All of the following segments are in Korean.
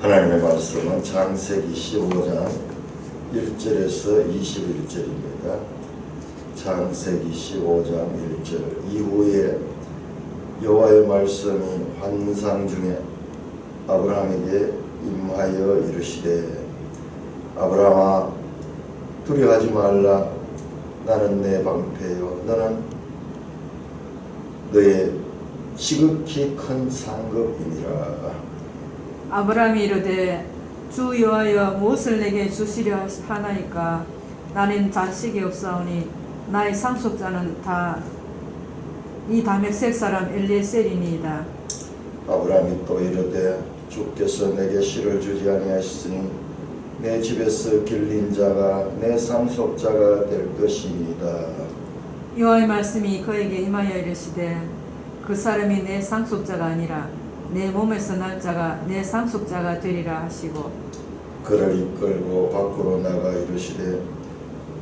하나님의 말씀은 창세기 15장 1절에서 21절입니다. 창세기 15장 1절 이후에 여호와의 말씀이 환상 중에 아브라함에게 임하여 이르시되 아브라함아 두려워하지 말라. 나는 내 방패요 너는 너의 지극히 큰 상급이니라. 아브라함이 이르되 주 여호와여 무엇을 내게 주시려 하나이까. 나는 자식이 없사오니 나의 상속자는 다 이 다메섹 사람 엘리에셀이니이다. 아브라함이 또 이르되 주께서 내게 실을 주지 아니하셨으니 내 집에서 길린 자가 내 상속자가 될 것이니이다. 여호와의 말씀이 그에게 임하여 이르시되 그 사람이 내 상속자가 아니라 내 몸에서 날 자가 내 상속자가 되리라 하시고 그를 이끌고 밖으로 나가 이르시되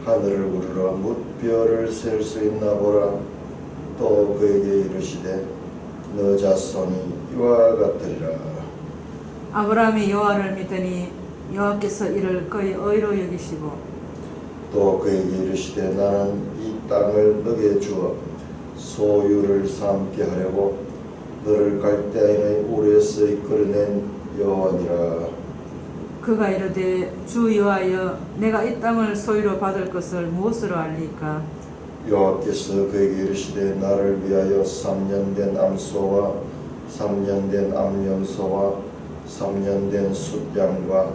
하늘을 우러러 뭇별을 셀 수 있나 보라. 또 그에게 이르시되 너 자손이 이와 같으리라. 아브라함이 여호와를 믿으니 여호와께서 이를 그의 의로 여기시고 또 그에게 이르시되 나는 이 땅을 너게 주어 소유를 삼게 하려고 너를 갈대아인의 우르에서 이끌어낸 여호와니라. 그가 이르되 주 여호와여 내가 이 땅을 소유로 받을 것을 무엇으로 알리까. 여호와께서 그에게 이르시되 나를 위하여 3년 된 암소와 3년 된 암염소와 3년 된 숫양과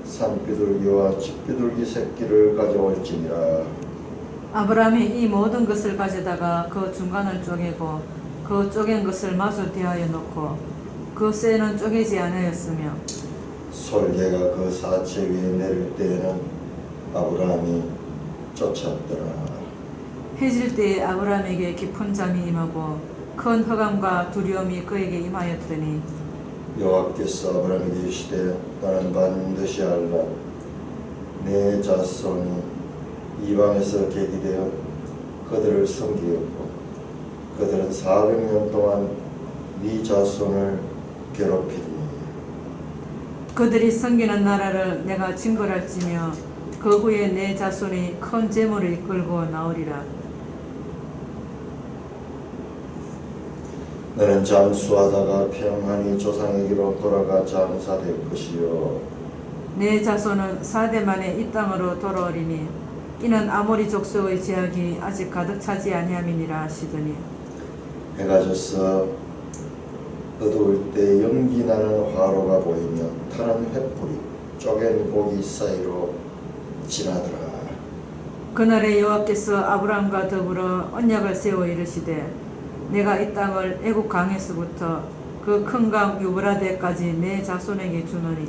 산비둘기와 집비둘기 새끼를 가져올지니라. 아브라함이 이 모든 것을 가져다가 그 중간을 쪼개고 그 쪼갠 것을 마주 대하여 놓고 그 쇠는 쪼개지 아니하였으며 솔개가 그 사체 위에 내릴 때에는 아브라함이 쫓았더라. 해질 때에 아브라함에게 깊은 잠이 임하고 큰 흑암과 두려움이 그에게 임하였더니 여호와께서 아브라함에게 이르시되 나는 반드시 알라. 내 자손이 이방에서 계기되어 그들을 섬기겠고 그들은 400년 동안 네 자손을 괴롭히리니 그들이 섬기는 나라를 내가 징벌할지며 그 후에 내 자손이 큰 재물을 이끌고 나오리라. 너는 장수하다가 평안히 조상에게로 돌아가 장사될 것이요 내 자손은 4대 만에 이 땅으로 돌아오리니 이는 아모리 족속의 제약이 아직 가득 차지 아니함이니라 하시더니 해가 져서 어두울 때 연기 나는 화로가 보이며 타는 횃불이 쪼갠 고기 사이로 지나더라. 그날에 여호와께서 아브라함과 더불어 언약을 세워 이르시되 내가 이 땅을 애국 강에서부터 그 큰 강 유브라데까지 내 자손에게 주노니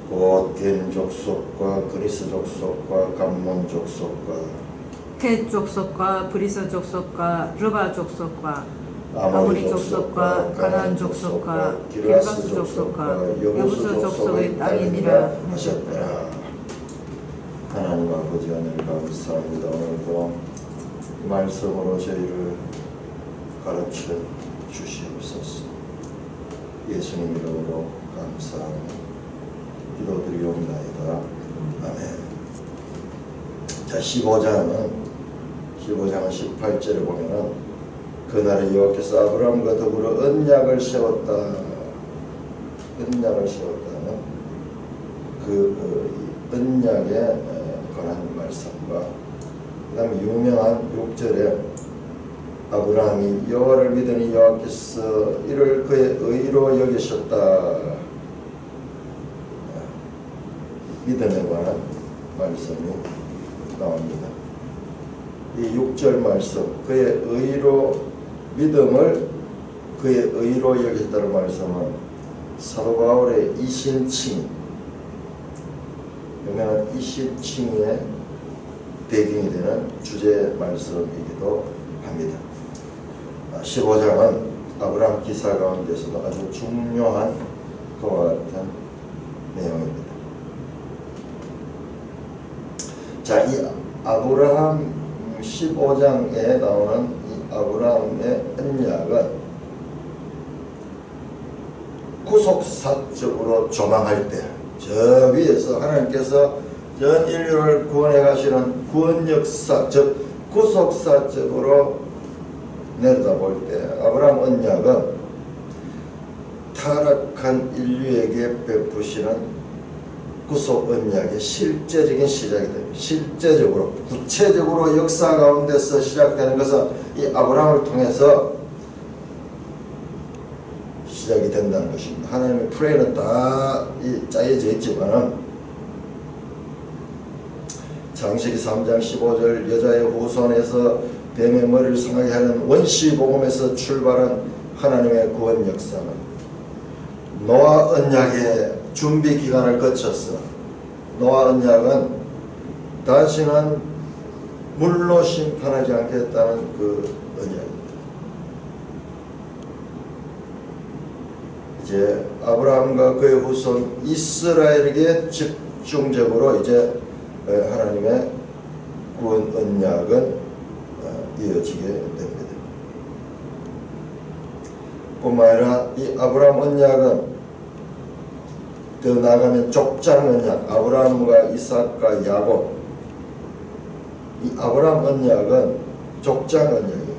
곧 겐 족속과 그리스 족속과 감몬 족속과 헷 족속과 브리스 족속과 르바 족속과 아모리 족속과 가나안 족속과 기르가스 족속과 여부스 족속의 땅이니라 하셨더라. 하나님 아버지 하늘 감사합니다. 오늘도 말씀으로 저희를 가르쳐 주시옵소서. 예수님 이름으로 감사하며 기도드리옵나이다. 아멘. 자, 15장은 18절에 보면은 그날에 여호와께서 아브라함과 더불어 언약을 세웠다. 언약을 세웠다는 그 언약에 관한 말씀과 그 다음에 유명한 6절에 아브라함이 여호와를 믿으니 여호와께서 이를 그의 의로 여기셨다. 믿음에 관한 말씀이 나옵니다. 이 6절 말씀 그의 의로 믿음을 그의 의로 여겼다는 말씀은 사도 바울의 이신칭 유명한 이신칭의 배경이 되는 주제 말씀이기도 합니다. 15장은 아브라함 기사 가운데서도 아주 중요한 그와 같은 내용입니다. 자, 이 아브라함 15장에 나오는 이 아브라함의 언약은 구속 사적으로 조망할 때 저 위에서 하나님께서 전 인류를 구원해 가시는 구원 역사, 즉 구속사적으로 내려다볼 때 아브라함 언약은 타락한 인류에게 베푸시는 구속 언약의 실제적인 시작이 됩니다. 실제적으로 구체적으로 역사 가운데서 시작되는 것은 이 아브라함을 통해서 시작이 된다는 것입니다. 하나님의 플레이는 다 짜여져 있지만은 창세기 3장 15절 여자의 후손에서 뱀의 머리를 상하게 하는 원시복음에서 출발한 하나님의 구원 역사는 노아 언약의 준비 기간을 거쳐서 노아 언약은 다시는 물로 심판하지 않겠다는 그 언약입니다. 이제 아브라함과 그의 후손 이스라엘에게 집중적으로 이제 하나님의 구원 언약은 이어지게 됩니다. 뿐만 아니라 이 아브라함 언약은 더 나아가면 족장 언약, 아브라함과 이삭과 야곱, 이 아브라함 언약은 족장 언약이에요.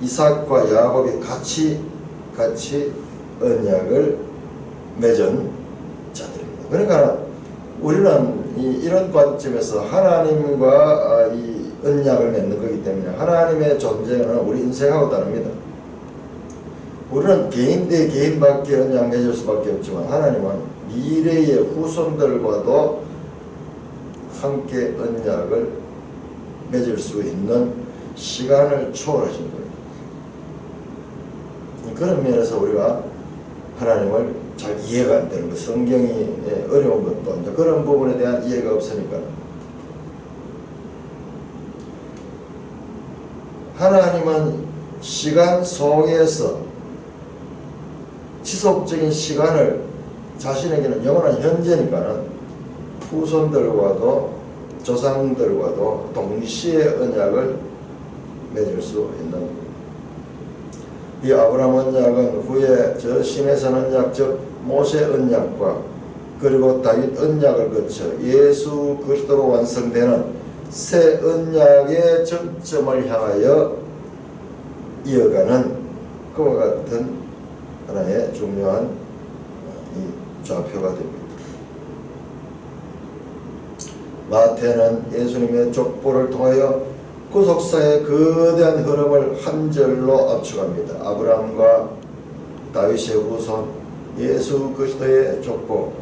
이삭과 야곱이 같이 언약을 맺은 자들입니다. 그러니까 우리는 이런 관점에서 하나님과 이 언약을 맺는 거기 때문에 하나님의 존재는 우리 인생하고 다릅니다. 우리는 개인 대 개인밖에 언약 맺을 수밖에 없지만 하나님은 미래의 후손들과도 함께 언약을 맺을 수 있는 시간을 초월하신 거예요. 그런 면에서 우리가 하나님을 잘 이해가 안 되는 것, 성경이 어려운 것도 이제 그런 부분에 대한 이해가 없으니까 하나님은 시간 속에서 지속적인 시간을 자신에게는 영원한 현재니까는 후손들과도 조상들과도 동시에 언약을 맺을 수 있는 이 아브라함 언약은 후에 저 시내산 언약 즉 모세 언약과 그리고 다윗 언약을 거쳐 예수 그리스도로 완성되는 새 언약의 정점을 향하여 이어가는 그와 같은 하나의 중요한 이 좌표가 됩니다. 마태는 예수님의 족보를 통하여 구속사의 거대한 흐름을 한 절로 압축합니다. 아브라함과 다윗의 후손 예수 그리스도의 족보.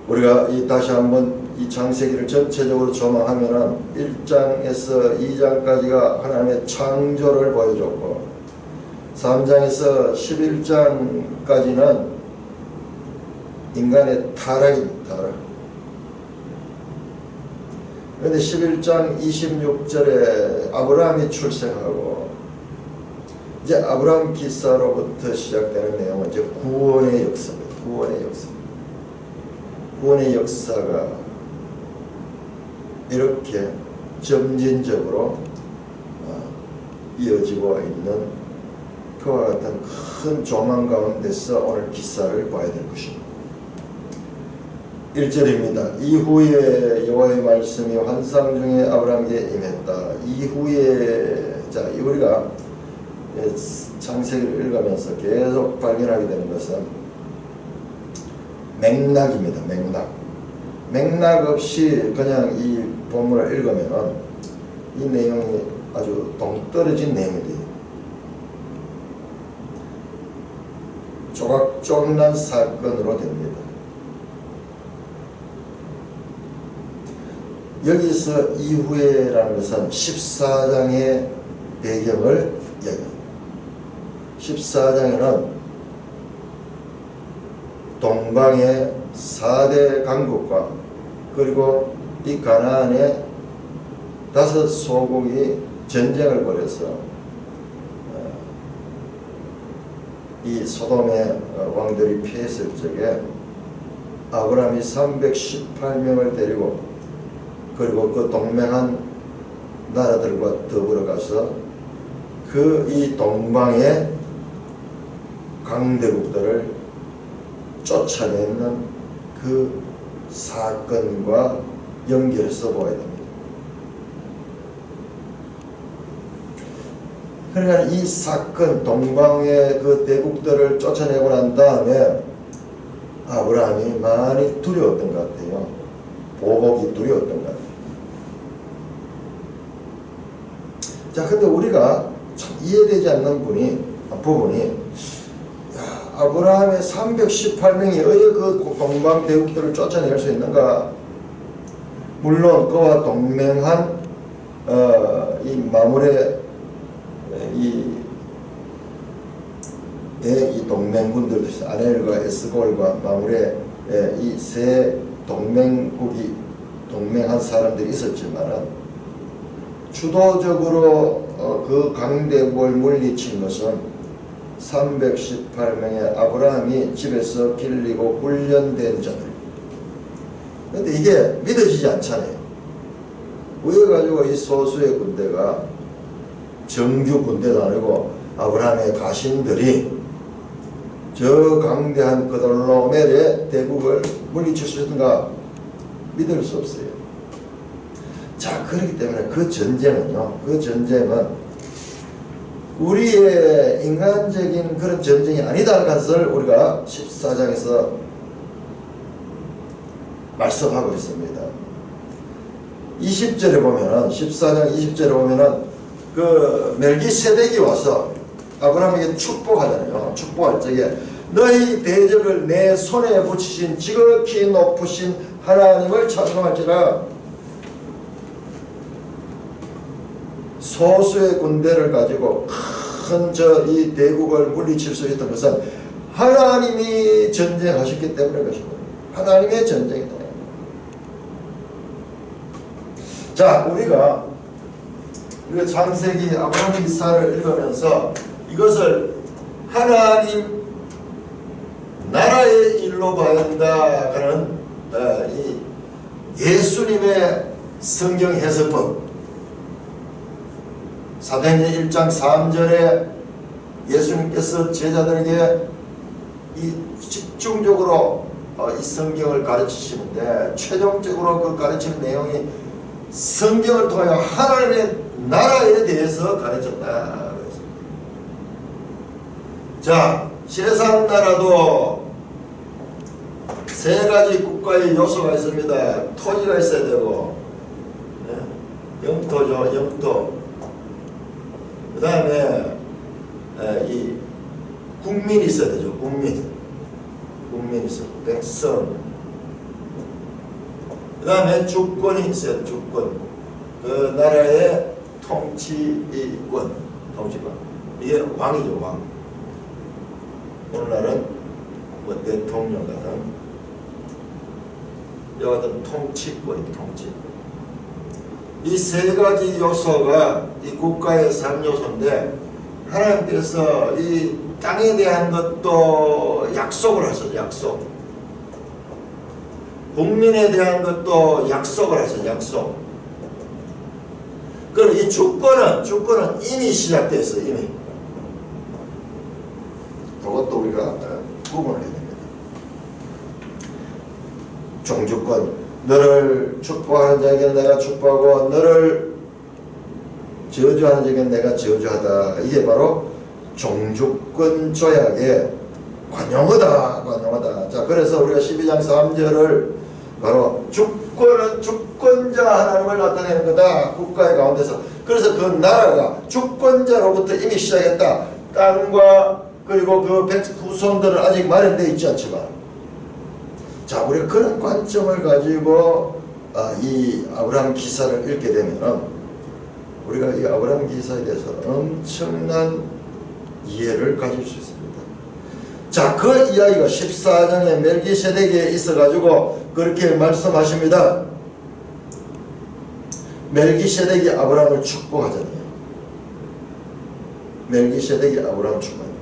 우리가 다시 한번 이 창세기를 전체적으로 조망하면은 1장에서 2장까지가 하나님의 창조를 보여줬고 3장에서 11장까지는 인간의 타락입니다. 타락. 그런데 11장 26절에 아브라함이 출생하고 이제 아브라함 기사로부터 시작되는 내용은 이제 구원의 역사입니다. 구원의 역사. 구원의 역사가 이렇게 점진적으로 이어지고 있는 그와 같은 큰 조망 가운데서 오늘 기사를 봐야 될 것입니다. 1절입니다. 이후에 여호와의 말씀이 환상 중에 아브라함에게 임했다. 이후에 자 우리가 창세기를 읽으면서 계속 발견하게 되는 것은 맥락입니다. 맥락 없이 그냥 이 본문을 읽으면 이 내용이 아주 동떨어진 내용이 돼요. 조각조각난 사건으로 됩니다. 여기서 이후에라는 것은 14장의 배경을 이야기합니다. 14장에는 동방의 4대 강국과 그리고 이 가나안의 5 소국이 전쟁을 벌여서 이 소돔의 왕들이 피했을 적에 아브라함이 318명을 데리고 그리고 그 동맹한 나라들과 더불어 가서 그 이 동방의 강대국들을 쫓아내는 그 사건과 연결해서 보아야 됩니다. 그러니까 이 사건, 동방의 그 대국들을 쫓아내고 난 다음에 아브라함이 많이 두려웠던 것 같아요. 보복이 두려웠던 것 같아요. 자, 근데 우리가 참 이해되지 않는 부분이 아브라함의 318명이 어여 그 동방 대국들을 쫓아낼 수 있는가? 물론 그와 동맹한 이 마물의 이 동맹군들, 아넬과 에스골과 마물의 이 세 동맹국이 동맹한 사람들이 있었지만 주도적으로 그 강대국을 물리친 것은 318명의 아브라함이 집에서 길리고 훈련된 자들. 근데 이게 믿어지지 않잖아요. 왜 가지고 이 소수의 군대가 정규 군대도 아니고 아브라함의 가신들이 저 강대한 그돌로멜의 대국을 물리칠 수 있는가? 믿을 수 없어요. 자, 그렇기 때문에 그 전쟁은 우리의 인간적인 그런 전쟁이 아니다라는 것을 우리가 14장에서 말씀하고 있습니다. 20절에 보면은, 14장 20절에 보면은 그 멜기세덱이 와서 아브라함에게 축복하잖아요. 축복할 적에 너희 대적을 내 손에 붙이신 지극히 높으신 하나님을 찬송할지라. 소수의 군대를 가지고 큰 이 대국을 물리칠 수 있던 것은 하나님이 전쟁하셨기 때문에 그렇습니다. 하나님의 전쟁이다. 자, 우리가 창세기 아브라함 기사를 읽으면서 이것을 하나님 나라의 일로 봐야 한다 하는 이 예수님의 성경 해석법, 사도행전 1장 3절에 예수님께서 제자들에게 이 집중적으로 이 성경을 가르치시는데 최종적으로 그 가르치는 내용이 성경을 통하여 하나님의 나라에 대해서 가르쳤다. 자, 세상 나라도 세 가지 국가의 요소가 있습니다. 토지가 있어야 되고, 영토죠, 영토. 그 다음에 이 국민이 있어야 되죠. 국민이 있어요. 백성. 그 다음에 주권이 있어야 돼요. 주권. 그 나라의 통치권. 이게 왕이죠. 왕. 오늘날은 뭐 대통령 같은 이와 같은 통치권입니다. 통치권. 이 세 가지 요소가 이 국가의 3요소인데 하나님께서 이 땅에 대한 것도 약속을 하셔요. 약속. 국민에 대한 것도 약속을 하셔요. 약속. 그럼 이 주권은 이미 시작됐어요. 이미. 그것도 우리가 구분을 해야 됩니다. 종주권. 너를 축복하는 자에게는 내가 축복하고 너를 저주하는 자에게는 내가 저주하다. 이게 바로 종주권 조약의 관용어다. 자, 그래서 우리가 12장 3절을 바로 주권은 주권자 하나님을 나타내는 거다. 국가의 가운데서. 그래서 그 나라가 주권자로부터 이미 시작했다. 땅과 그리고 그 후손들은 아직 마련되어 있지 않지만, 자, 우리가 그런 관점을 가지고 이 아브라함 기사를 읽게 되면 우리가 이 아브라함 기사에 대해서 엄청난 이해를 가질 수 있습니다. 자, 그 이야기가 14장에 멜기세덱에 있어가지고 그렇게 말씀하십니다. 멜기세덱이 아브라함을 축복하잖아요. 멜기세덱이 아브라함을 축복합니다.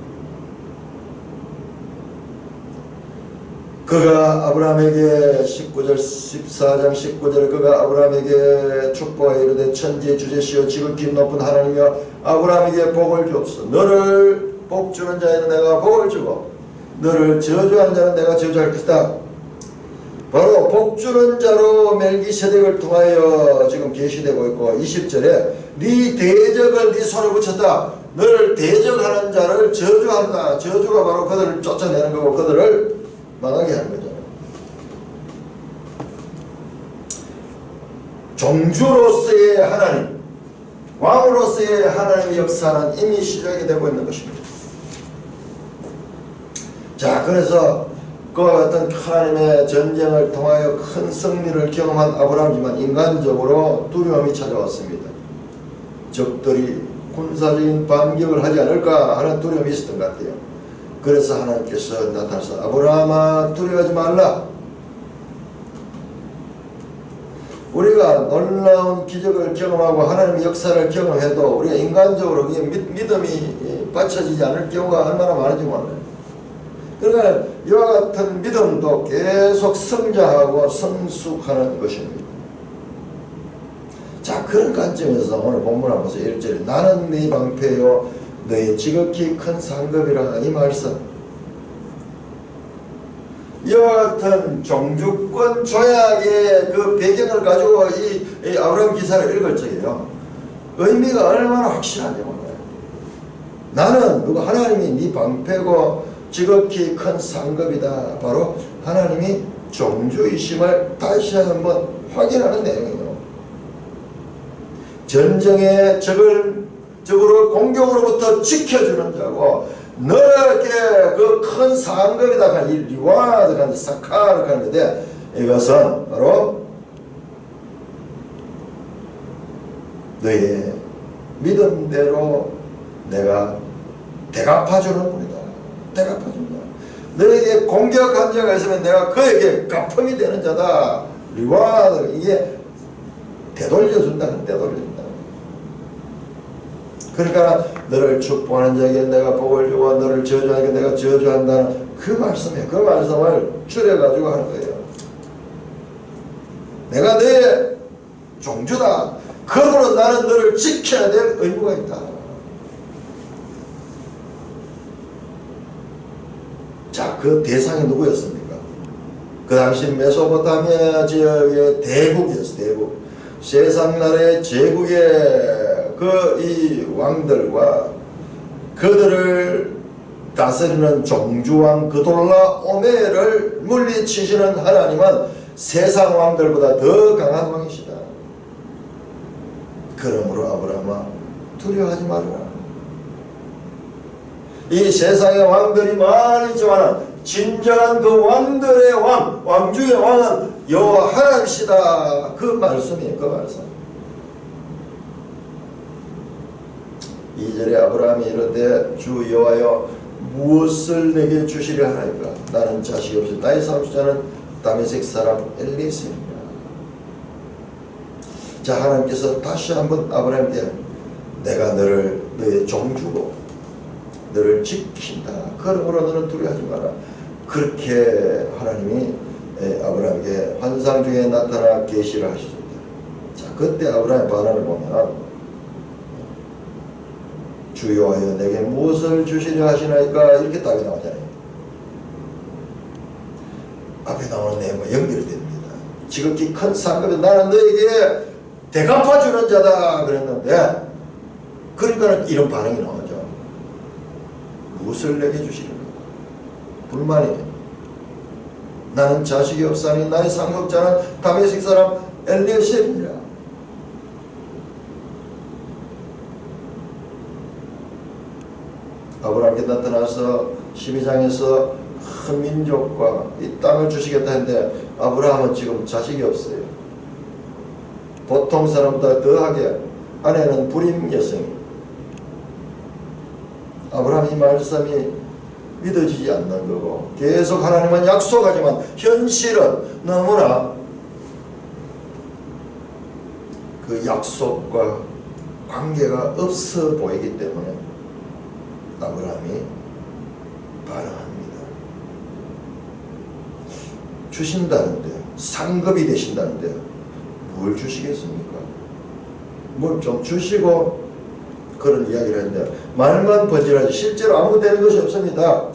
그가 아브라함에게 14장 19절에 그가 아브라함에게 축복하여 이르되 천지의 주제시여 지극히 높은 하나님이여 아브라함에게 복을 주옵소서. 너를 복주는 자에는 내가 복을 주고 너를 저주하는 자는 내가 저주할 것이다. 바로 복주는 자로 멜기세덱을 통하여 지금 계시되고 있고 20절에 네 대적을 네 손에 붙였다. 너를 대적하는 자를 저주한다. 저주가 바로 그들을 쫓아내는 거고 그들을 망하게 하는 거죠. 종주로서의 하나님, 왕으로서의 하나님의 역사는 이미 시작이 되고 있는 것입니다. 자, 그래서 그와 같은 하나님의 전쟁을 통하여 큰 승리를 경험한 아브라함이지만 인간적으로 두려움이 찾아왔습니다. 적들이 군사적인 반격을 하지 않을까 하는 두려움이 있었던 것 같아요. 그래서 하나님께서 나타나서 아브라함아 두려워하지 말라. 우리가 놀라운 기적을 경험하고 하나님의 역사를 경험해도 우리가 인간적으로 믿음이 받쳐지지 않을 경우가 얼마나 많은지 몰라요. 그러니까 이와 같은 믿음도 계속 성장하고 성숙하는 것입니다. 자, 그런 관점에서 오늘 본문 한번 보세요. 1절에 나는 네 방패요 너의 지극히 큰 상급이라. 이 말씀 이와 같은 종주권 조약의 그 배경을 가지고 이 아브라함 기사를 읽을 적에요 의미가 얼마나 확실한지 몰라요. 나는 누가 하나님이 네 방패고 지극히 큰 상급이다. 바로 하나님이 종주이심을 다시 한번 확인하는 내용이에요. 전쟁의 적으로 공격으로부터 지켜주는 자고 너에게 그 큰 상급이다. 이 리와드가 사카를 하는데 이것은 바로 너의 믿음대로 내가 대갚아주는 분이다. 대갚아준다. 너에게 공격한 자가 있으면 내가 그에게 갚음이 되는 자다. 리와드 이게 되돌려준다는 되돌려준다. 그러니까 너를 축복하는 자에게 내가 복을 주고 너를 저주하는 자에게 내가 저주한다는 그 말씀에 그 말씀을 줄여가지고 하는 거예요. 내가 너의 종주다. 그러므로 나는 너를 지켜야 될 의무가 있다. 자, 그 대상이 누구였습니까? 그 당시 메소포타미아 지역의 대국이었어요. 대국. 세상 나라의 제국의 이 왕들과 그들을 다스리는 종주왕 그돌라 오메를 물리치시는 하나님은 세상 왕들보다 더 강한 왕이시다. 그러므로 아브라함아 두려워하지 말라. 이 세상의 왕들이 많이 있지만 진정한 그 왕들의 왕, 왕중의 왕은 여호와 하나님이시다. 그 말씀이에요. 그 말씀. 2절에 아브라함이 이르되 주 여호와여 무엇을 내게 주시려 하나이까? 나는 자식이 없이 나의 사업자는 다메섹 사람 엘리에셀이라. 자, 하나님께서 다시 한번 아브라함께 내가 너의 종주고 너를 지킨다. 그러므로 너는 두려워하지 마라. 그렇게 하나님이 아브라함에게 환상 중에 나타나 계시를 하셨습니다. 자, 그때 아브라함의 반응을 보면 주 여호와여 내게 무엇을 주시려 하시나이까? 이렇게 답이 나오잖아요. 앞에 나오는 내용과 연결이 됩니다. 지극히 큰 상급이 나는 너에게 대갚아주는 자다 그랬는데 그러니까 이런 반응이 나오죠. 무엇을 내게 주시려고? 불만이에요. 나는 자식이 없사니 나의 상속자는 다메섹 사람 엘리에셀이라. 아브라함께 나타나서 12장에서 큰 민족과 이 땅을 주시겠다 했는데 아브라함은 지금 자식이 없어요. 보통 사람보다 더하게 아내는 불임 여성이에요. 아브라함 이 말씀이 믿어지지 않는 거고 계속 하나님은 약속하지만 현실은 너무나 그 약속과 관계가 없어 보이기 때문에 아브라함이 반항합니다. 주신다는데요. 상급이 되신다는데요. 뭘 주시겠습니까? 뭘 좀 주시고 그런 이야기를 했는데 말만 번지라지 실제로 아무 되는 것이 없습니다.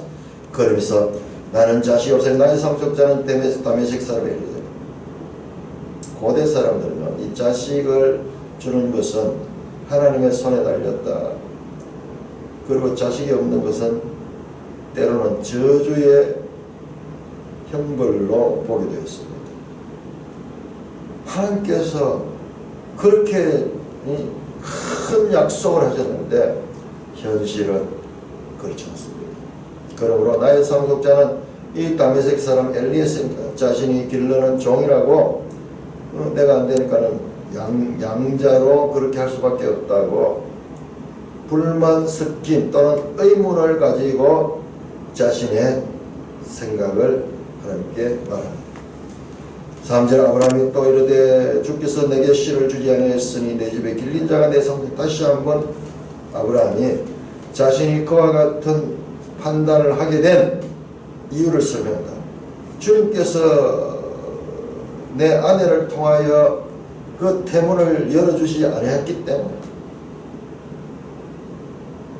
그러면서 나는 자식이 없으니 나의 상속자는 다메섹 사람이래. 고대 사람들은 이 자식을 주는 것은 하나님의 손에 달렸다. 그리고 자식이 없는 것은 때로는 저주의 형벌로 보게 되었습니다. 하나님께서 그렇게 큰 약속을 하셨는데 현실은 그렇지 않습니다. 그러므로 나의 상속자는 이 다메섹 사람 엘리에스입니다. 자신이 기르는 종이라고 내가 안 되니까는 양자로 그렇게 할 수밖에 없다고 불만 섞인 또는 의문을 가지고 자신의 생각을 하나님께 말합니다. 3절 아브라함이 또 이르되 주께서 내게 씨를 주지 아니하였으니 내 집에 길린 자가 내 성전. 다시 한번 아브라함이 자신이 그와 같은 판단을 하게 된 이유를 설명한다. 주님께서 내 아내를 통하여 그 태문을 열어주시지 아니했기 때문에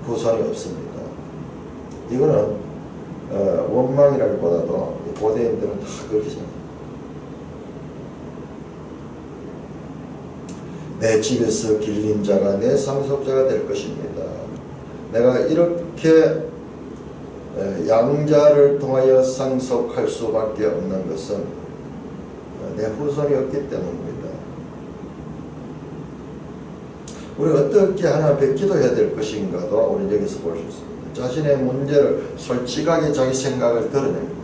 후손이 없습니다. 이거는 원망이라기보다도 고대인들은 다 그렇게 생각합니다. 내 집에서 길린 자가 내 상속자가 될 것입니다. 내가 이렇게 양자를 통하여 상속할 수밖에 없는 것은 내 후손이 없기 때문입니다. 우리 어떻게 하나 앞에 기도해야 될 것인가도 우리 여기서 볼 수 있습니다. 자신의 문제를 솔직하게 자기 생각을 드러냅니다.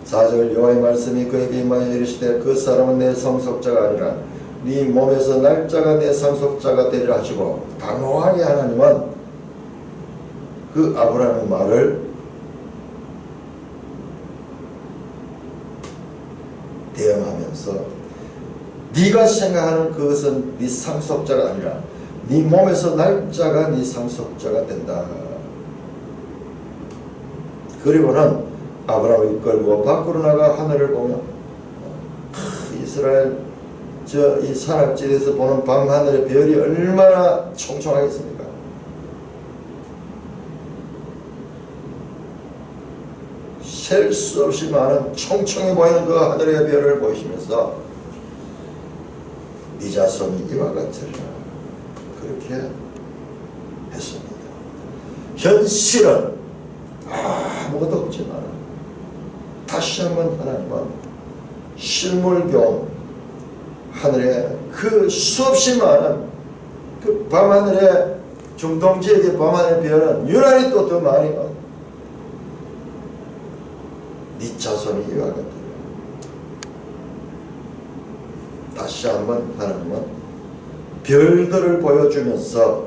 4절 여호와의 말씀이 그에게 임하여 이르시되 그 사람은 내 상속자가 아니라 네 몸에서 날짜가 내 상속자가 되리라 하시고 단호하게 하나님은 그 아브라함의 말을 대응하면서 네가 생각하는 그것은 네 상속자가 아니라 네 몸에서 날짜가 네 상속자가 된다. 그리고는 아브라함을 이끌고 밖으로 나가 하늘을 보며 이스라엘 이 산악지대에서 보는 밤하늘의 별이 얼마나 총총하겠습니까? 셀 수 없이 많은 총총해 보이는 그 하늘의 별을 보시면서 네 자손이 이와 같으리라 그렇게 했습니다. 현실은 아무것도 없지만 다시 한번 하나님은 실물경 하늘에 그 수없이 많은 그 밤하늘의 중동지역의 밤하늘의 별은 유난히 또 더 많이 네 자손이 이와 같으리라. 다시 한번 하나님은 별들을 보여주면서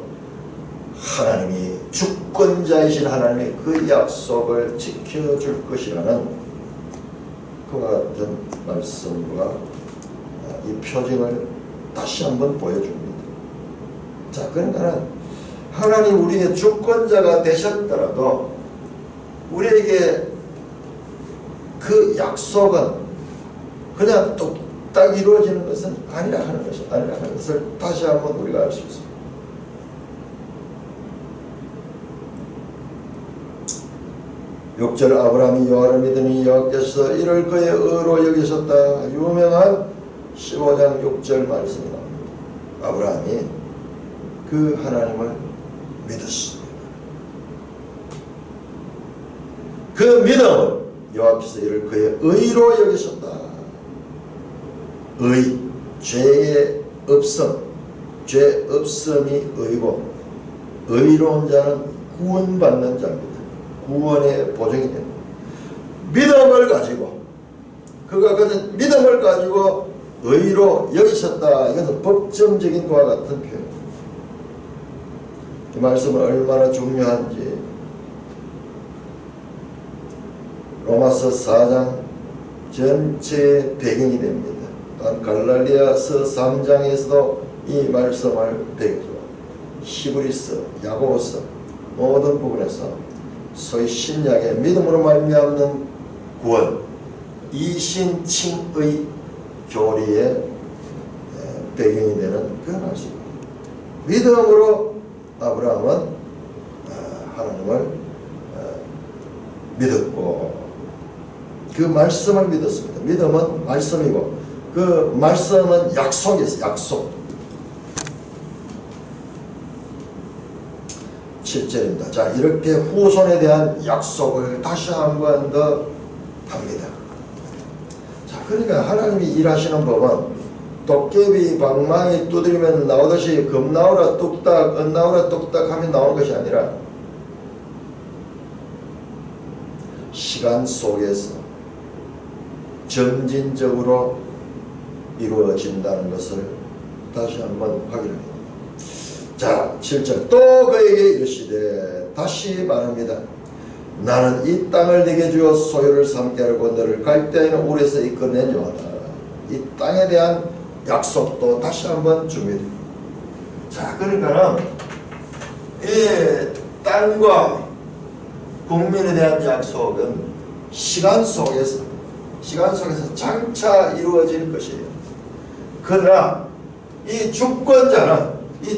하나님이 주권자이신 하나님이 그 약속을 지켜줄 것이라는 그와 같은 말씀과 이 표징을 다시 한번 보여줍니다. 자, 그러니까 하나님 우리의 주권자가 되셨더라도 우리에게 그 약속은 그냥 뚝딱 이루어지는 것은 아니라 하는 것을 다시 한번 우리가 알 수 있습니다. 육절 아브라함이 여호와를 믿으니 여호와께서 이를 그의 의로 여기셨다. 유명한 15장 6절 말씀이 나옵니다. 아브라함이 그 하나님을 믿었습니다. 그 믿음을 여호와께서 이를 그의 의로 여기셨다. 의, 죄의 없음, 죄 없음이 의고 의로운 자는 구원받는 자입니다. 구원의 보증이 됩니다. 믿음을 가지고 그가 가진 믿음을 가지고 의로 여기셨다. 이것은 법정적인 것과 같은 표현입니다. 이 말씀은 얼마나 중요한지 로마서 4장 전체 배경이 됩니다. 또한 갈라디아서 3장에서도 이 말씀을 배경으로 히브리서, 야고보서 모든 부분에서 소위 신약의 믿음으로 말미암는 구원, 이신칭의 교리의 배경이 되는 그 말씀입니다. 믿음으로 아브라함은 하나님을 믿었고 그 말씀을 믿었습니다. 믿음은 말씀이고 그 말씀은 약속이었어요. 약속. 7절입니다. 자, 이렇게 후손에 대한 약속을 다시 한 번 더 합니다. 자, 그러니까 하나님이 일하시는 법은 도깨비 방망이 두드리면 나오듯이 금 나오라 뚝딱 은 나오라 뚝딱 하면 나오는 것이 아니라 시간 속에서 점진적으로 이루어진다는 것을 다시 한번 확인합니다. 자, 7절 또 그에게 이르시되 다시 말합니다. 나는 이 땅을 네게 주어 소유를 삼게 하려고 너를 갈대아인 울에서 이끌어낸 여호와다. 이 땅에 대한 약속도 다시 한번 줍니다. 자, 그러니까는 이 땅과 국민에 대한 약속은 시간 속에서 장차 이루어질 것이에요. 그러나 이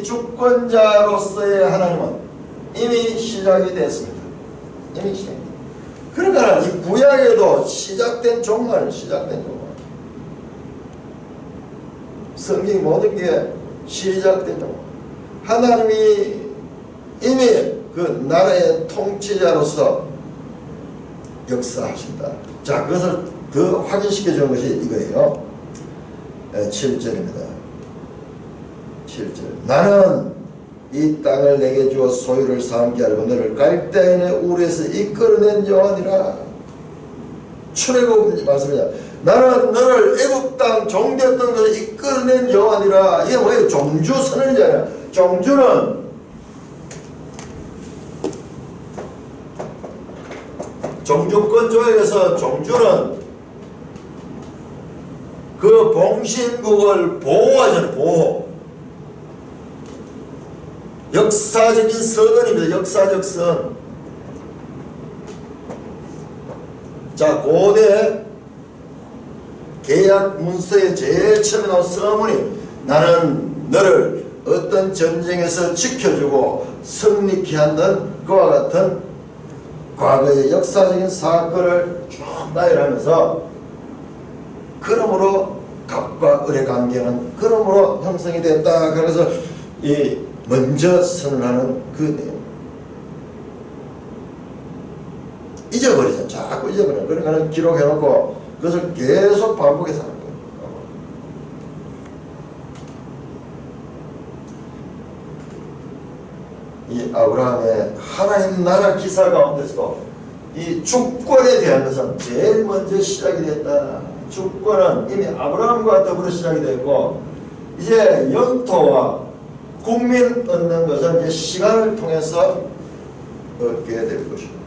주권자로서의 하나님은 이미 시작이 됐습니다. 이미 시작입니다. 그러니까 이 구약에도 시작된 종말. 성경 모든 게 시작된 종말. 하나님이 이미 그 나라의 통치자로서 역사하신다. 자, 그것을 더 확인시켜 주는 것이 이거예요. 7절입니다. 7절 나는 이 땅을 내게 주어 소유를 삼게 하려고 너를 갈대아인의 울에서 이끌어낸 여호와니라. 출애굽 말씀이야. 나는 너를 애굽 땅 종되었던 것을 이끌어낸 여호와니라. 이게 뭐예요? 종주 선언이잖아요. 종주는 종주권조에서 종주는 그 봉신국을 보호하잖아요. 보호. 역사적인 선언입니다. 역사적 선. 자, 고대 계약 문서의 제일 처음에 나온 서문이 나는 너를 어떤 전쟁에서 지켜주고 승리케 하는 그와 같은 과거의 역사적인 사건을 쭉 나열하면서 그러므로 갑과 을의 관계는 그러므로 형성이 됐다. 그래서 이 먼저 선언하는 그 내용. 잊어버리죠. 자꾸 잊어버려요. 그러니까 기록해놓고 그것을 계속 반복해서 하는 거예요. 이 아브라함의 하나님 나라 기사 가운데서도 이 주권에 대한 것은 제일 먼저 시작이 됐다. 주권은 이미 아브라함과 더불어 시작이 됐고 이제 영토와 국민 얻는 것은 이제 시간을 통해서 얻게 될 것입니다.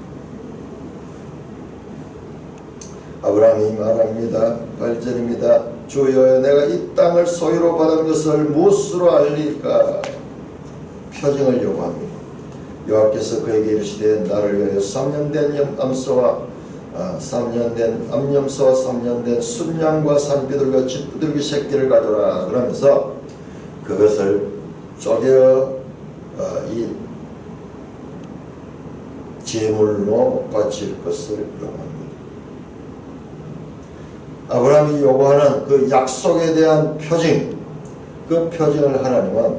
아브라함이 말합니다. 8절입니다. 주여 내가 이 땅을 소유로 받은 것을 무엇으로 알릴까? 표징을 요구합니다. 여호와께서 그에게 이르시되 나를 위하여 3년 된 암소와 3년 된 순양과 산비둘기와 쥐비둘기 새끼를 가져라. 그러면서 그것을 쪼개 이 제물로 바칠 것을 요구합니다. 아브라함이 요구하는 그 약속에 대한 표징, 그 표징을 하나님은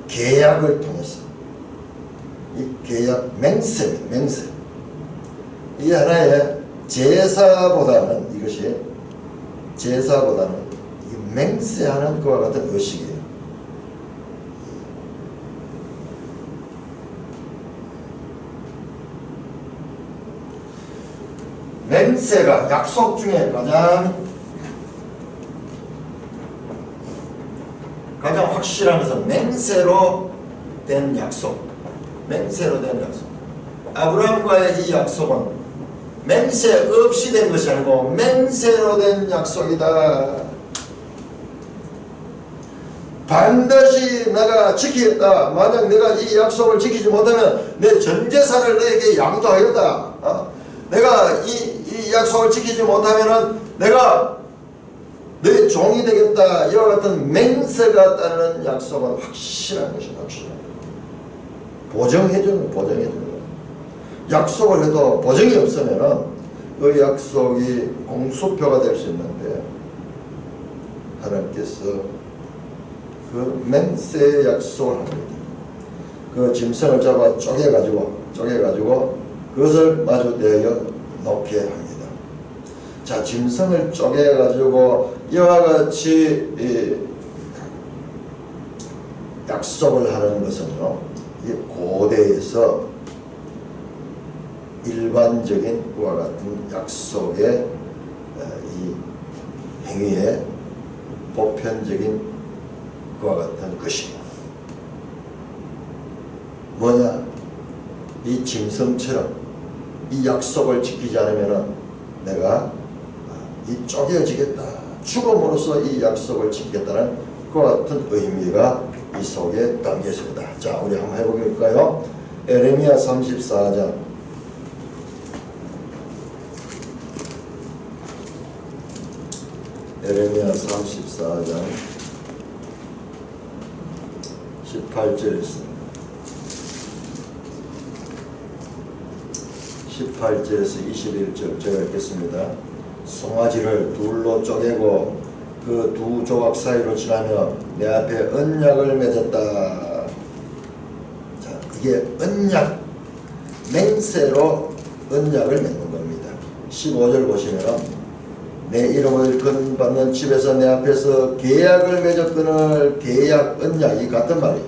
계약을 통해서 이 계약 맹세입니다. 맹세. 이 하나의 제사보다는 이것이 제사보다는 맹세하는 것과 같은 의식이에요. 맹세가 약속 중에 가장 확실한 것은 맹세로 된 약속. 맹세로 된 약속. 아브라함과의 이 약속은 맹세 없이 된 것이 아니고 맹세로 된 약속이다. 반드시 내가 지키겠다. 만약 내가 이 약속을 지키지 못하면 내 전 재산을 너에게 양도하겠다. 내가 이 이 약속을 지키지 못하면은 내가 너의 종이 되겠다. 이와 같은 맹세가 따르는 약속은 확실한 것이다. 확실한 보정해주는 거야. 약속을 해도 보정이 없으면은 그 약속이 공수표가 될 수 있는데 하나님께서 그 맹세의 약속을 합니다. 그 짐승을 잡아 쪼개가지고 그것을 마주 대하여 놓게 합니다. 자, 짐승을 쪼개가지고 이와 같이 약속을 하는 것은요, 이 고대에서 일반적인 그와 같은 약속의 이 행위의 보편적인 그와 같은 것이에요. 뭐냐? 이 짐승처럼 이 약속을 지키지 않으면 내가 이 쪼개어지겠다. 죽음으로써 이 약속을 지키겠다는 그와 같은 의미가 이 속에 담겨 있습니다. 자, 우리 한번 해볼까요? 에레미야 34장. 에레미야 34장 18절에서 21절 제가 읽겠습니다. 송아지를 둘로 쪼개고 그 두 조각 사이로 지나며 내 앞에 언약을 맺었다. 자, 이게 언약, 맹세로 언약을 맺는 겁니다. 15절 보시면 내 이름을 건받는 집에서 내 앞에서 계약을 맺었거늘. 계약, 언약이 같은 말이에요.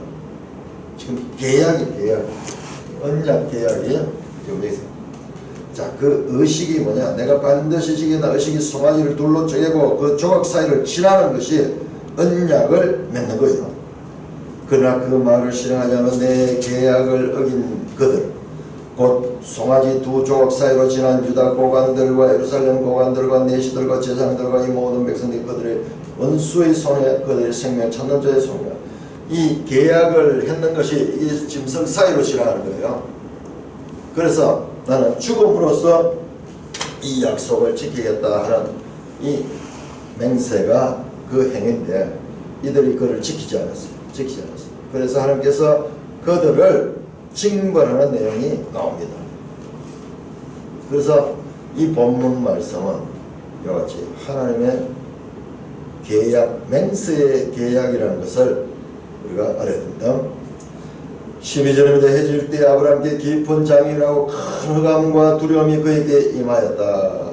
지금 계약, 언약, 계약이에요. 여기서. 자, 그 의식이 뭐냐? 내가 반드시 지키겠다. 의식이 송아지를 둘로 쪼개고 그 조각 사이를 지나는 것이 언약을 맺는 거예요. 그러나 그 말을 실행하지 않은 내 계약을 어긴 그들, 곧 송아지 두 조각 사이로 지난 유다 고관들과 예루살렘 고관들과 내시들과 제사장들과 이 모든 백성들이 그들의 원수의 손에 그들의 생명 찾는 자의 손에 이 계약을 했는 것이 이 짐승 사이로 지나가는 거예요. 그래서 나는 죽음으로써 이 약속을 지키겠다 하는 이 맹세가 그 행위인데 이들이 그를 지키지 않았어요. 그래서 하나님께서 그들을 징벌하는 내용이 나옵니다. 그래서 이 본문 말씀은 이와 같이 하나님의 계약, 맹세의 계약이라는 것을 우리가 알아야 됩니다. 12절입니다. 해질 때 아브라함께 깊은 잠이 나고 큰 흑암과 두려움이 그에게 임하였다.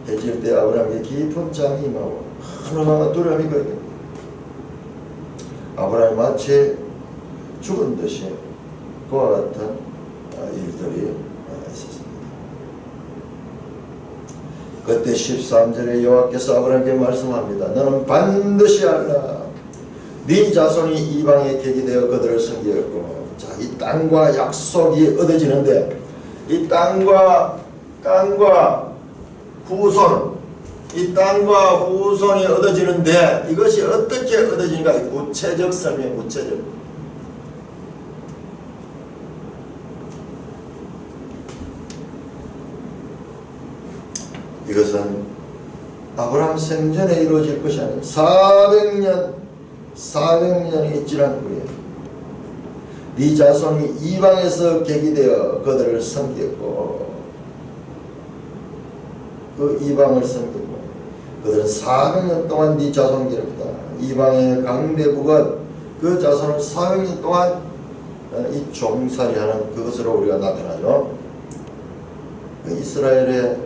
해질 때 아브라함께 깊은 잠이 임하고 큰 흑암과 두려움이 그에게. 아브라함이 마치 죽은 듯이 그와 같은 일들이 있었습니다. 그때 13절에 여호와께서 아브라함에게 말씀합니다. 너는 반드시 알라. 네 자손이 이방에 객이되어 그들을 섬기었고. 자, 이 땅과 약속이 얻어지는데 이 땅과 후손, 이 땅과 후손이 얻어지는데 이것이 어떻게 얻어지는가? 구체적 설명, 구체적. 이것은 아브라함 생전에 이루어질 것이 아니라 400년이 지난 후에 네 자손이 이방에서 객이되어 그들을 섬겼고 그 이방을 섬기고 그들은 400년 동안 네 자손들입니다. 이방의 강대국은 그 자손을 400년 동안 이 종살이하는 그것으로 우리가 나타나죠. 그 이스라엘의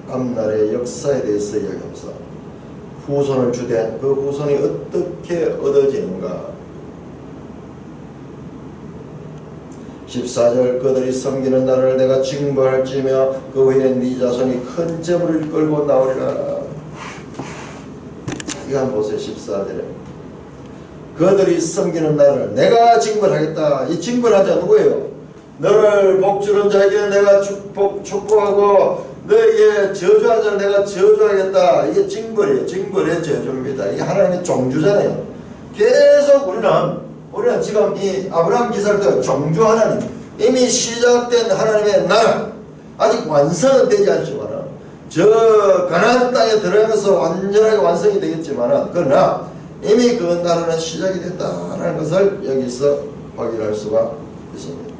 앞날의 역사에 대해서 이야기하면서 후손을 주되 그 후손이 어떻게 얻어지는가. 14절 그들이 섬기는 나를 내가 징벌할지며 그 후에 네 자손이 큰 재물을 끌고 나오리라. 이거 한번 보세요. 14절에 그들이 섬기는 나를 내가 징벌하겠다. 이 징벌하자 누구예요? 너를 복주는 자에게 내가 축복하고 너에게 저주한 자를 내가 저주하겠다. 이게 징벌이에요. 징벌의 저주입니다. 이게 하나님의 종주잖아요. 계속 우리는 지금 이 아브라함 기사를 종주 하나님, 이미 시작된 하나님의 나라, 아직 완성은 되지 않지만은 저 가나안 땅에 들어가면서 완전하게 완성이 되겠지만은 그러나 이미 그 나라는 시작이 됐다라는 것을 여기서 확인할 수가 있습니다.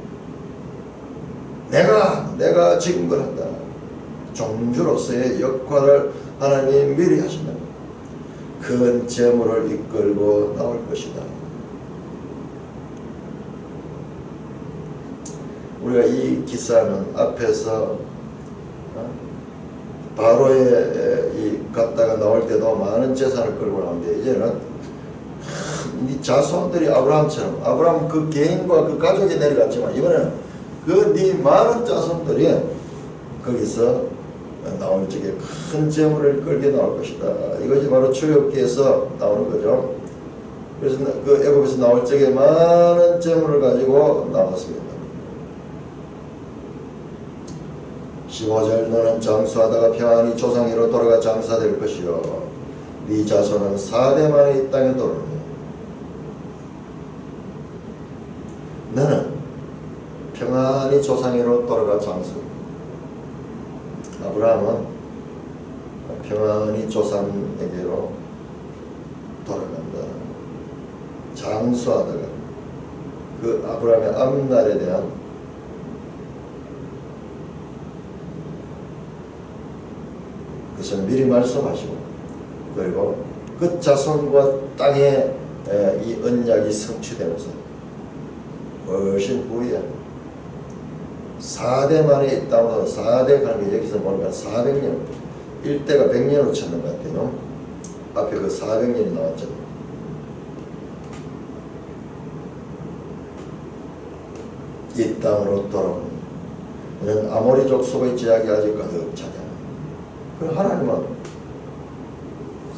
내가 증거한다. 종주로서의 역할을 하나님이 미리 하시면 큰 재물을 이끌고 나올 것이다. 우리가 이 기사는 앞에서 바로에 갔다가 나올 때도 많은 재산을 끌고 나오는데 이제는 이 자손들이 아브라함처럼 아브라함 그 개인과 그 가족이 내려갔지만 이번에는 그 네 많은 자손들이 거기서 나올 적에 큰 재물을 끌게 나올 것이다. 이것이 바로 출애굽기에서 나오는 거죠. 그래서 그 애굽에서 나올 적에 많은 재물을 가지고 나왔습니다. 15절 너는 장수하다가 평안히 조상이로 돌아가 장사될 것이요 네 자손은 4대 만에 이 땅에 돌아오니 너는 평안히 조상이로 돌아가 장수. 아브라함은 평안히 조상에게로 돌아간다. 장수하다가 그 아브라함의 앞날에 대한 그것을 미리 말씀하시고 그리고 그 자손과 땅에 이 언약이 성취되면서 훨씬 후에 4대 만에 이 땅으로 4대 가는 게 여기서 보니까 400년 1대가 100년으로 찾는 것 같아요. 앞에 그 400년이 나왔죠. 이 땅으로 돌아오는 이는 아모리족 속의 제약이 아직 가득 차지. 그럼 하나님은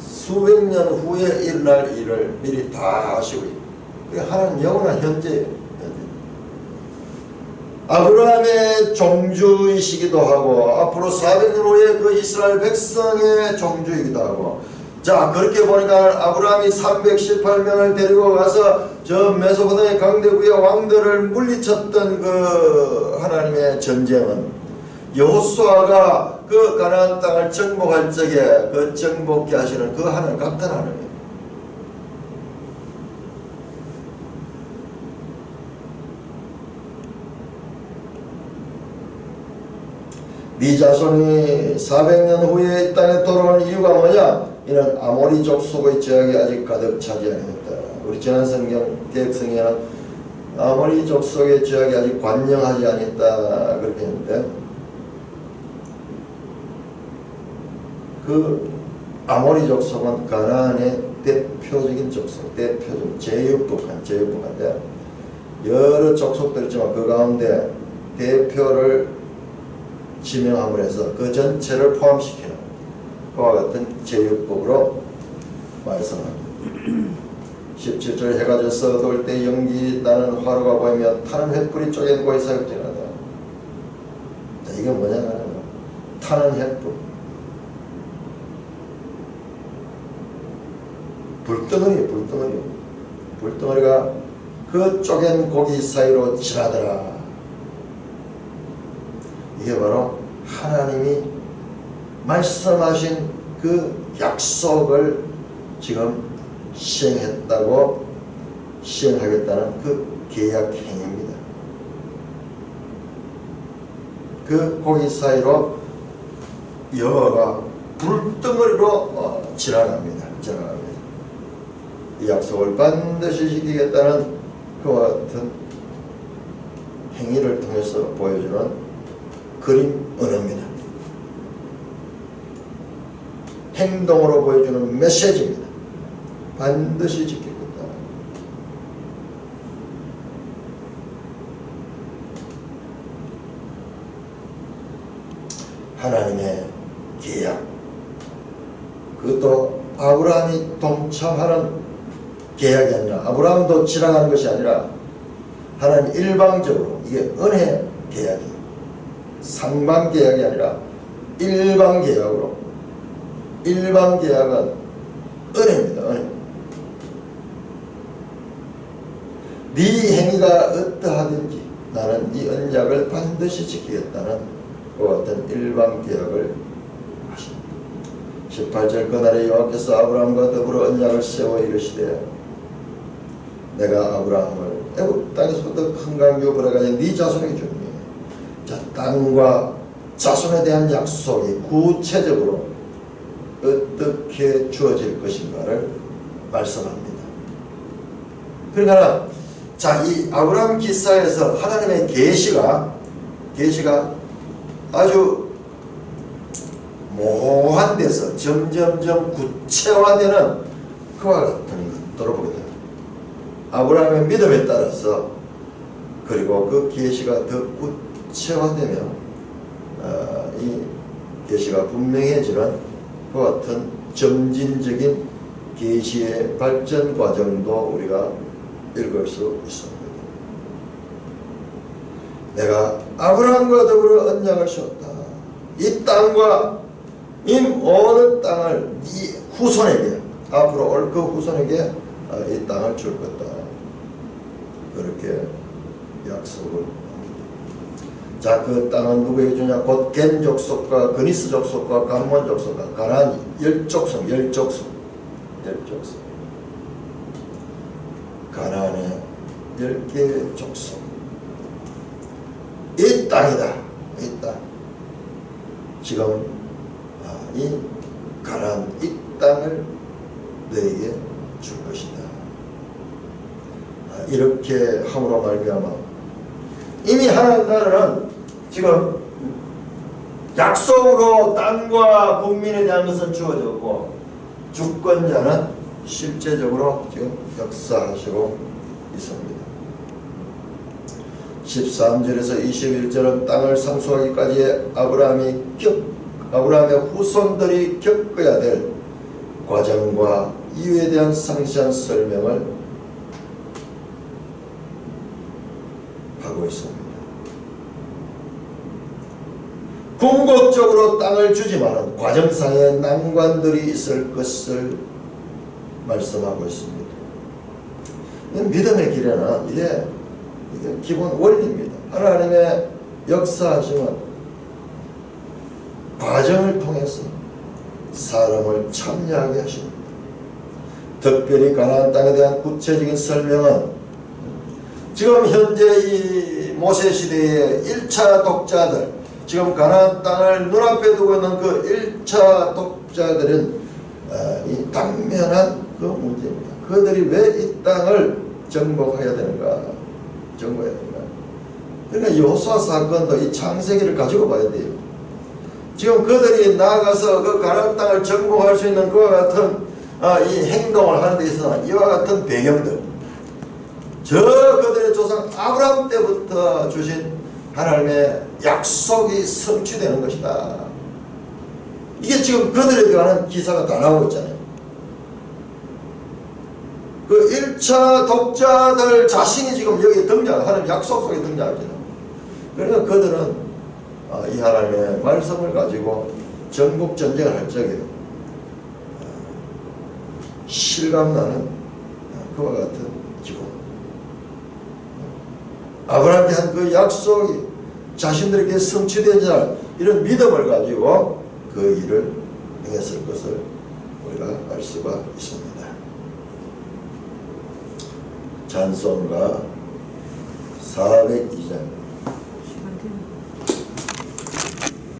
수백 년 후에 일어날 일을 미리 다 아시고 있고 하나님 영원한 현재예요. 아브라함의 종주이시기도 하고 앞으로 400년 후에 그 이스라엘 백성의 종주이기도 하고 자 그렇게 보니까 아브라함이 318명을 데리고 가서 저 메소포타미아 강대국의 왕들을 물리쳤던 그 하나님의 전쟁은 여호수아가 그 가나안 땅을 정복할 적에 그 정복케 하시는 그 하나님 같은 하나님. 네 자손이 400년 후에 이 땅에 돌아오는 이유가 뭐냐? 이는 아모리족 속의 제약이 아직 가득 차지 아니했다. 우리 지난 성경 개혁성에는 아모리족 속의 제약이 아직 관영하지 아니했다 그렇게 했는데 그 아모리족 속은 가나안의 대표적인 족속, 대표적인 제육국한데 여러 족속들 있지만 그 가운데 대표를 지명함을 해서 그 전체를 포함시키는 그와 같은 제육국으로 말씀합니다. 17절 해가 져서 어두울 때 연기 나는 화로가 보이며 타는 횃불이 쪼갠 곳이 사역지나다. 자, 이게 뭐냐면 타는 횃불 불덩어리가 그 쪼갠 고기 사이로 지나더라. 이게 바로 하나님이 말씀하신 그 약속을 지금 시행하겠다는 그 계약 행위입니다. 그 고기 사이로 여호와가 불덩어리로 지나갑니다. 이 약속을 반드시 지키겠다는 그와 같은 행위를 통해서 보여주는 그림 언어입니다. 행동으로 보여주는 메시지입니다. 반드시 지키겠다. 하나님의 계약, 그것도 아브라함이 동참하는 계약이 아니라 아브라함도 지나가는 것이 아니라 하나님 일방적으로 이게 은혜 계약이에요. 상방 계약이 아니라 일방 계약으로 일방 계약은 은혜입니다. 은혜. 네 행위가 어떠하든지 나는 네 언약을 반드시 지키겠다는 그와 같은 일반 계약을 하십니다. 18절 그날에 여호와께서 아브라함과 더불어 언약을 세워 이르시되 내가 아브라함을 애굽 땅에서부터 큰 강 유브라 가진 네 자손에게 주니. 자, 땅과 자손에 대한 약속이 구체적으로 어떻게 주어질 것인가를 말씀합니다. 그러니까 자, 이 아브라함 기사에서 하나님의 계시가 아주 모호한 데서 점점점 구체화되는 그와 같은 것들을 보게 됩니다. 아브라함의 믿음에 따라서 그리고 그 계시가 더 구체화되며 이 계시가 분명해지는 그와 같은 점진적인 계시의 발전 과정도 우리가 읽을 수 있습니다. 내가 아브라함과 더불어 언약을 세웠다. 이 땅과 이 모든 땅을 네 후손에게, 앞으로 올 그 후손에게 이 땅을 줄 것다. 그렇게 약속을 합니다. 자, 그 땅은 누구에게 주냐? 곧 겐 족속과 그니스 족속과 감몬 족속과 가나안 열족속. 가나안의 10개의 족속. 이 땅이다. 이 땅. 지금 이 가나안 이 땅을 너에게 줄 것이다. 이렇게 함으로 말미암아 이미 하나님 나라는 지금 약속으로 땅과 국민에 대한 것은 주어졌고 주권자는 실제적으로 지금 역사하시고 있습니다. 13절에서 21절은 땅을 상속하기까지 아브라함의 후손들이 겪어야 될 과정과 이유에 대한 상세한 설명을 하고 있습니다. 궁극적으로 땅을 주지만은 과정상의 난관들이 있을 것을 말씀하고 있습니다. 믿음의 길에는 이게 기본 원리입니다. 하나님의 역사하심은 과정을 통해서 사람을 참여하게 하십니다. 특별히 가나안 땅에 대한 구체적인 설명은 지금 현재 이 모세 시대의 1차 독자들, 지금 가나안 땅을 눈앞에 두고 있는 그 1차 독자들은 이 당면한 그 문제입니다. 그들이 왜 이 땅을 정복해야 되는가? 그러니까 여호수아 사건도 이 창세기를 가지고 봐야 돼요. 지금 그들이 나아가서 그 가나안 땅을 정복할 수 있는 그와 같은 이 행동을 하는 데 있어서 이와 같은 배경들, 그들의 조상 아브라함 때부터 주신 하나님의 약속이 성취되는 것이다. 이게 지금 그들에 관한 기사가 다 나오고 있잖아요. 그 1차 독자들 자신이 지금 여기 하나님 약속 속에 등장하잖아요. 그러니까 그들은 이 하나님의 말씀을 가지고 전국 전쟁을 할 적에 실감나는 그와 같은 기분. 아브라함이 한 그 약속이 자신들에게 성취되지 않을 이런 믿음을 가지고 그 일을 행했을 것을 우리가 알 수가 있습니다. 찬송가 402장